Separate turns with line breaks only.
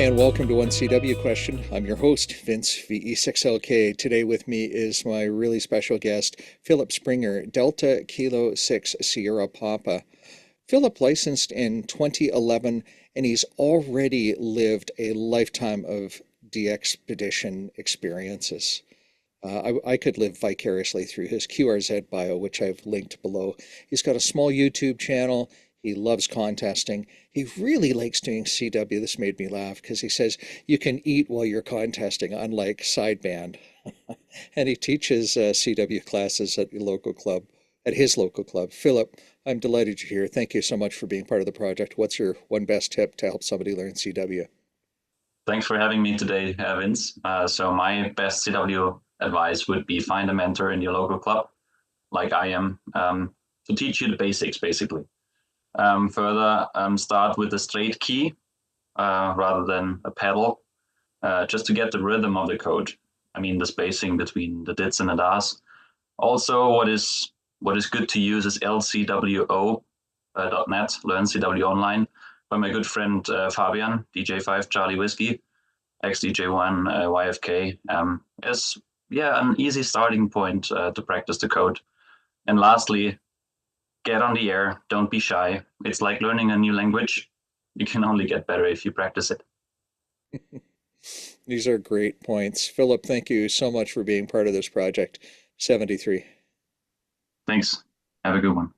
and welcome to 1CW Question. I'm your host, Vince VE6LK. Today with me is my really special guest, Philip Springer, Delta Kilo 6 Sierra Papa. Philip licensed in 2011, and he's already lived a lifetime of de-expedition experiences. I could live vicariously through his QRZ bio, which I've linked below. He's got a small YouTube channel. He loves contesting. He really likes doing CW. This made me laugh because he says you can eat while you're contesting, unlike sideband. And he teaches CW classes at your local club, at his local club. Philip, I'm delighted you're here. Thank you so much for being part of the project. What's your one best tip to help somebody learn CW?
Thanks for having me today, Vince. So my best CW advice would be find a mentor in your local club, like I am, to teach you the basics, basically. Further, start with a straight key rather than a pedal, just to get the rhythm of the code. I mean, the spacing between the dits and the das. Also, what is good to use is lcwo.net, Learn CW Online, by my good friend Fabian, DJ5 Charlie Whiskey, XDJ1 YFK, is an easy starting point to practice the code. And lastly, get on the air, don't be shy. It's like learning a new language. You can only get better if you practice it.
These are great points. Philip, thank you so much for being part of this project. 73.
Thanks. Have a good one.